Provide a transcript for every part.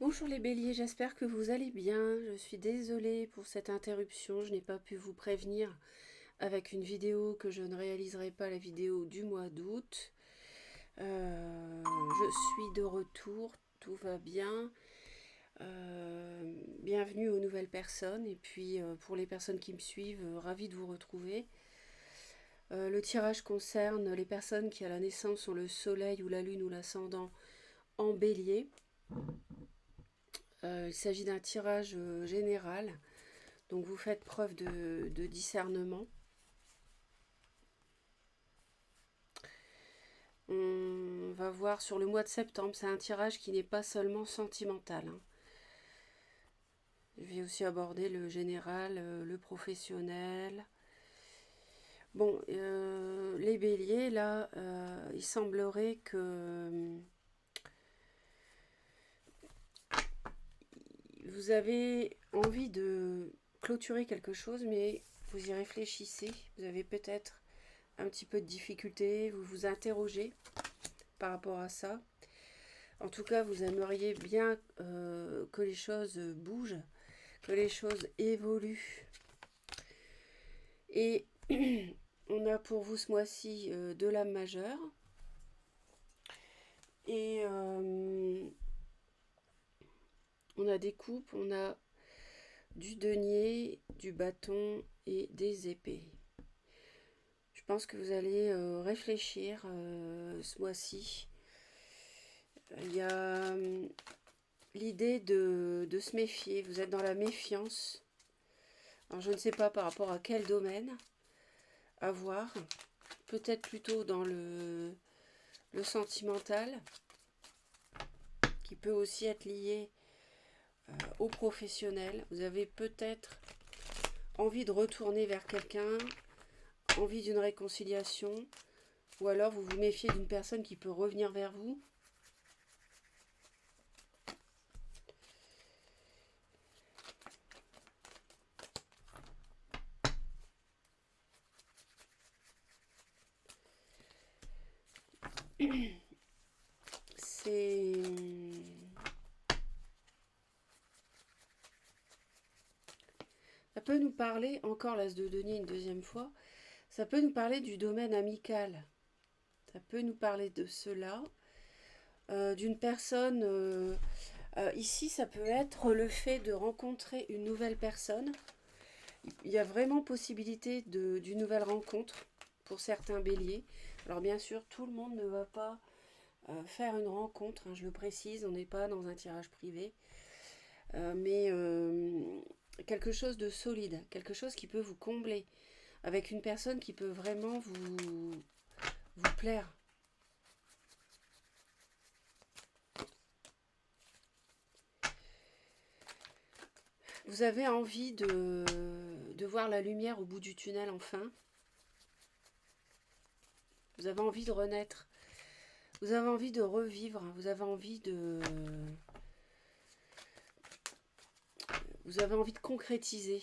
Bonjour les béliers, j'espère que vous allez bien. Je suis désolée pour cette interruption, je n'ai pas pu vous prévenir avec une vidéo que je ne réaliserai pas la vidéo du mois d'août. Je suis de retour, tout va bien. Bienvenue aux nouvelles personnes et puis pour les personnes qui me suivent, ravi de vous retrouver. Le tirage concerne les personnes qui à la naissance ont le soleil ou la lune ou l'ascendant en bélier. Il s'agit d'un tirage général. Donc vous faites preuve de discernement. On va voir sur le mois de septembre, c'est un tirage qui n'est pas seulement sentimental, hein. Je vais aussi aborder le général, le professionnel. Bon, les béliers, là, il semblerait que vous avez envie de clôturer quelque chose, mais vous y réfléchissez. Vous avez peut-être un petit peu de difficulté, vous vous interrogez par rapport à ça. En tout cas, vous aimeriez bien que les choses bougent, que les choses évoluent. Et on a pour vous ce mois-ci de l'âme majeure. Et on a des coupes, on a du denier, du bâton et des épées. Je pense que vous allez réfléchir ce mois-ci. Il y a l'idée de se méfier. Vous êtes dans la méfiance. Alors je ne sais pas par rapport à quel domaine à voir. Peut-être plutôt dans le sentimental, qui peut aussi être lié au professionnel. Vous avez peut-être envie de retourner vers quelqu'un, envie d'une réconciliation, ou alors vous vous méfiez d'une personne qui peut revenir vers vous. C'est... Ça peut nous parler, encore l'as de denier une deuxième fois, ça peut nous parler du domaine amical. Ça peut nous parler de cela, d'une personne... ici, ça peut être le fait de rencontrer une nouvelle personne. Il y a vraiment possibilité d'une nouvelle rencontre pour certains béliers. Alors bien sûr, tout le monde ne va pas faire une rencontre, hein, je le précise, on n'est pas dans un tirage privé. Mais quelque chose de solide, quelque chose qui peut vous combler, avec une personne qui peut vraiment vous plaire. Vous avez envie de voir la lumière au bout du tunnel enfin. Vous avez envie de renaître. Vous avez envie de revivre. Vous avez envie de... Vous avez envie de concrétiser.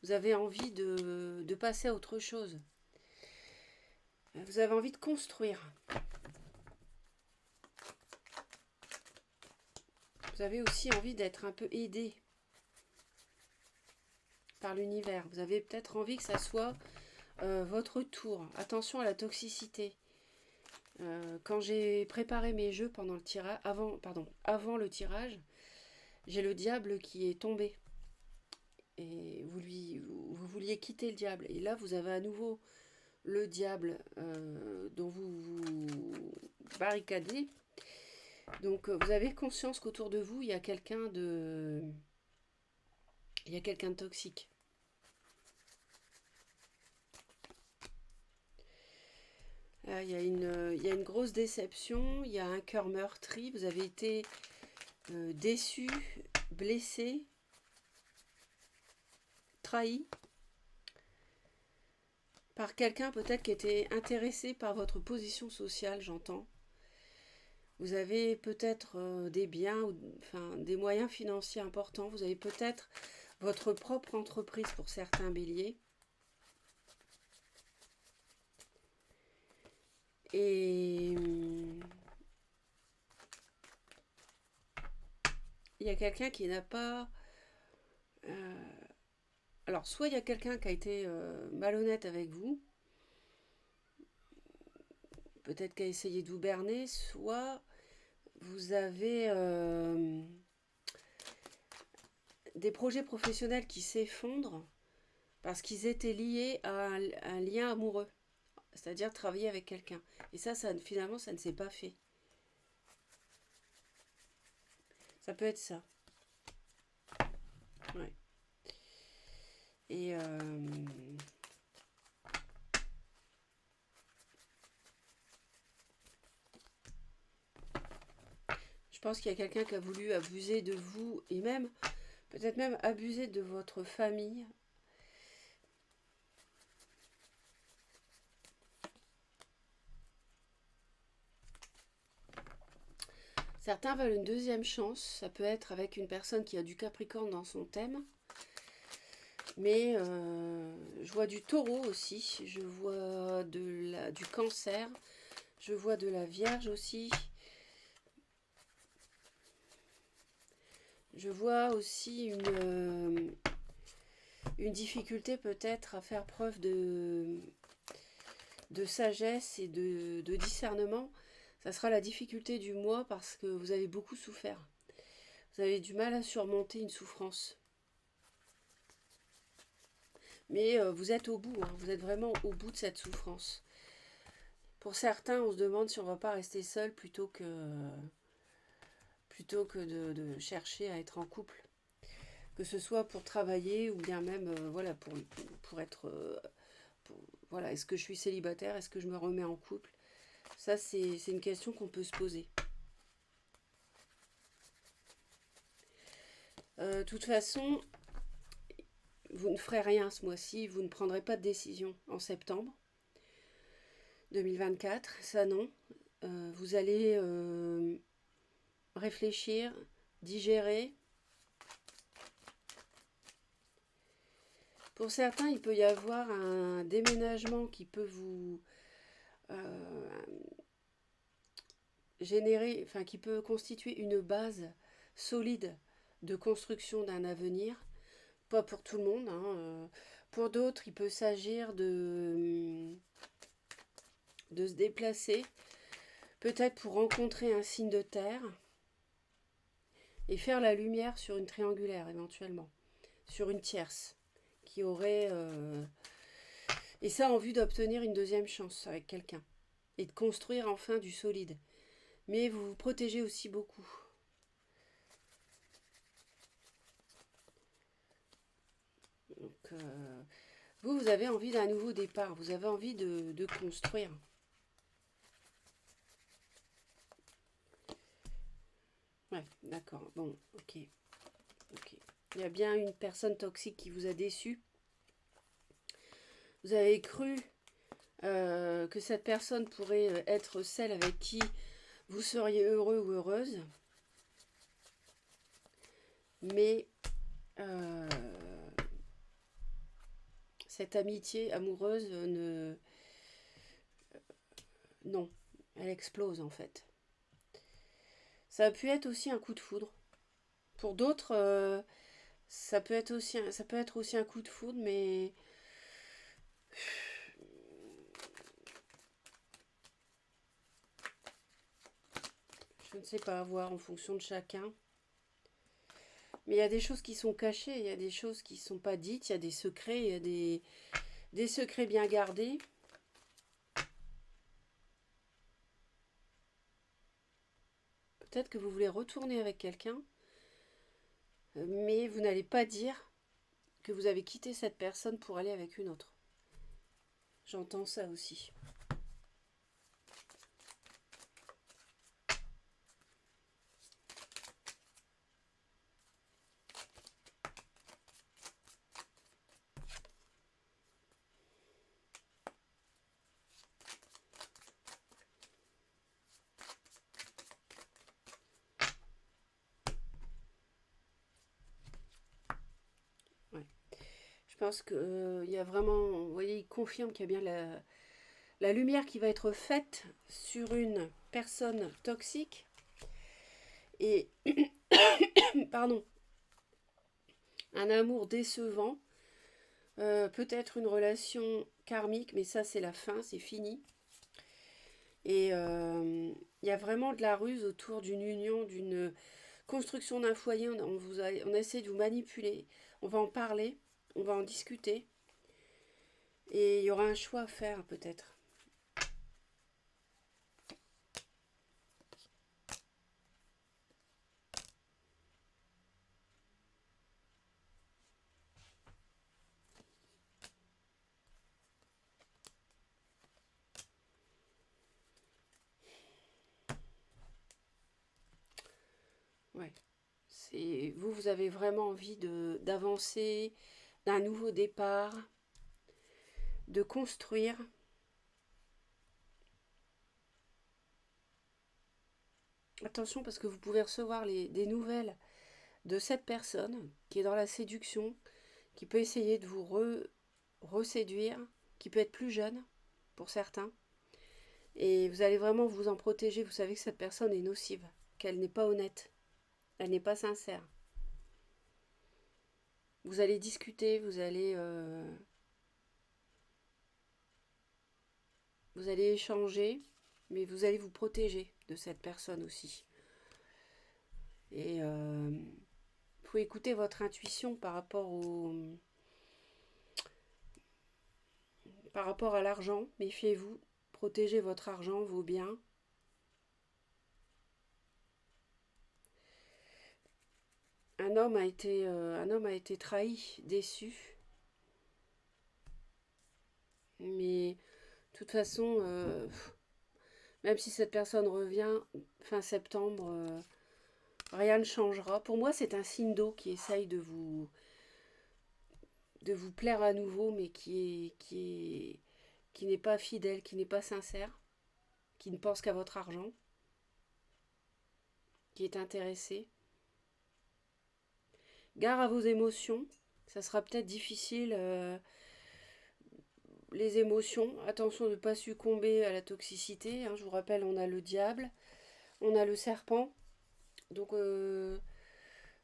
Vous avez envie de passer à autre chose. Vous avez envie de construire. Vous avez aussi envie d'être un peu aidé par l'univers. Vous avez peut-être envie que ça soit votre tour. Attention à la toxicité. Quand j'ai préparé mes jeux pendant le tirage, avant le tirage, j'ai le diable qui est tombé. Et vous vouliez quitter le diable. Et là, vous avez à nouveau le diable dont vous barricadez. Donc, vous avez conscience qu'autour de vous, il y a quelqu'un de toxique. Il y a une grosse déception, il y a un cœur meurtri, vous avez été déçu, blessé, trahi par quelqu'un peut-être qui était intéressé par votre position sociale, j'entends. Vous avez peut-être des biens, enfin des moyens financiers importants, vous avez peut-être votre propre entreprise pour certains béliers. Et il y a quelqu'un qui n'a pas... euh, alors, soit il y a quelqu'un qui a été malhonnête avec vous, peut-être qui a essayé de vous berner, soit vous avez des projets professionnels qui s'effondrent parce qu'ils étaient liés à un lien amoureux, c'est-à-dire travailler avec quelqu'un. Et ça, finalement, ça ne s'est pas fait. Ça peut être ça. Ouais. Et je pense qu'il y a quelqu'un qui a voulu abuser de vous et même, peut-être même abuser de votre famille. Certains veulent une deuxième chance. Ça peut être avec une personne qui a du Capricorne dans son thème. Mais je vois du taureau aussi. Je vois du cancer. Je vois de la vierge aussi. Je vois aussi une difficulté peut-être à faire preuve de sagesse et de discernement. Ça sera la difficulté du mois parce que vous avez beaucoup souffert. Vous avez du mal à surmonter une souffrance. Mais vous êtes au bout, hein, vous êtes vraiment au bout de cette souffrance. Pour certains, on se demande si on ne va pas rester seul plutôt que de chercher à être en couple. Que ce soit pour travailler ou bien même voilà, pour être... voilà, est-ce que je suis célibataire? Est-ce que je me remets en couple? Ça, c'est une question qu'on peut se poser. De toute façon, vous ne ferez rien ce mois-ci, vous ne prendrez pas de décision en septembre 2024, ça non. Vous allez réfléchir, digérer. Pour certains, il peut y avoir un déménagement qui peut vous générer, enfin qui peut constituer une base solide de construction d'un avenir. Pas pour tout le monde, hein. Pour d'autres, il peut s'agir de se déplacer, peut-être pour rencontrer un signe de terre et faire la lumière sur une triangulaire éventuellement, sur une tierce qui aurait... et ça en vue d'obtenir une deuxième chance avec quelqu'un et de construire enfin du solide. Mais vous vous protégez aussi beaucoup. Donc, vous avez envie d'un nouveau départ, vous avez envie de construire. Ouais, d'accord, bon, ok. Il y a bien une personne toxique qui vous a déçu. Vous avez cru que cette personne pourrait être celle avec qui vous seriez heureux ou heureuse. Mais cette amitié amoureuse non, elle explose en fait. Ça a pu être aussi un coup de foudre. Pour d'autres, ça peut être aussi un coup de foudre, mais je ne sais pas, à voir en fonction de chacun. Mais il y a des choses qui sont cachées, il y a des choses qui ne sont pas dites, il y a des secrets, il y a des secrets bien gardés. Peut-être que vous voulez retourner avec quelqu'un, mais vous n'allez pas dire que vous avez quitté cette personne pour aller avec une autre. J'entends ça aussi. Ouais. Je pense qu'il y a vraiment, vous voyez, il confirme qu'il y a bien la lumière qui va être faite sur une personne toxique. Et Pardon. Un amour décevant. Peut-être une relation karmique, mais ça c'est la fin, c'est fini. Et il y a vraiment de la ruse autour d'une union, d'une construction d'un foyer. On essaie de vous manipuler. On va en parler, on va en discuter. Et il y aura un choix à faire peut-être. Ouais. Vous avez vraiment envie d'avancer, d'un nouveau départ, de construire. Attention parce que vous pouvez recevoir des nouvelles de cette personne qui est dans la séduction, qui peut essayer de vous reséduire, qui peut être plus jeune pour certains. Et vous allez vraiment vous en protéger. Vous savez que cette personne est nocive, qu'elle n'est pas honnête, elle n'est pas sincère. Vous allez discuter, vous allez échanger, mais vous allez vous protéger de cette personne aussi. Et faut écouter votre intuition par rapport à l'argent. Méfiez-vous, protégez votre argent, vos biens. Un homme a été trahi, déçu. Mais de toute façon, même si cette personne revient fin septembre, rien ne changera. Pour moi, c'est un signe d'eau qui essaye de vous plaire à nouveau, mais qui n'est pas fidèle, qui n'est pas sincère, qui ne pense qu'à votre argent, qui est intéressé. Gare à vos émotions, ça sera peut-être difficile. Les émotions, attention de ne pas succomber à la toxicité. Je vous rappelle, on a le diable, on a le serpent. Donc,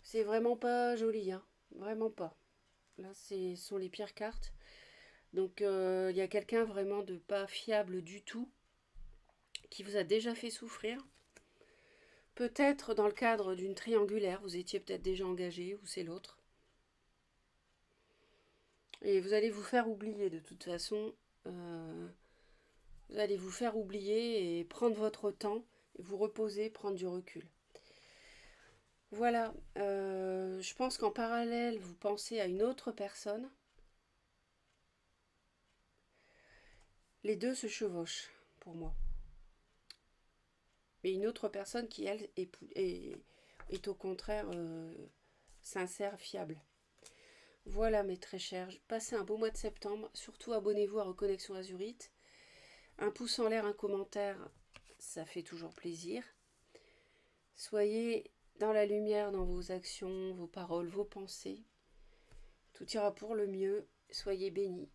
c'est vraiment pas joli, vraiment pas. Là, ce sont les pires cartes. Donc, il y a quelqu'un vraiment de pas fiable du tout, qui vous a déjà fait souffrir. Peut-être dans le cadre d'une triangulaire, vous étiez peut-être déjà engagé, ou c'est l'autre. Et vous allez vous faire oublier de toute façon. Vous allez vous faire oublier et prendre votre temps, vous reposer, prendre du recul. Voilà, je pense qu'en parallèle, vous pensez à une autre personne. Les deux se chevauchent pour moi. Mais une autre personne qui, elle, est au contraire sincère, fiable. Voilà mes très chers, passez un beau mois de septembre. Surtout abonnez-vous à Reconnexion Azurite. Un pouce en l'air, un commentaire, ça fait toujours plaisir. Soyez dans la lumière dans vos actions, vos paroles, vos pensées. Tout ira pour le mieux. Soyez bénis.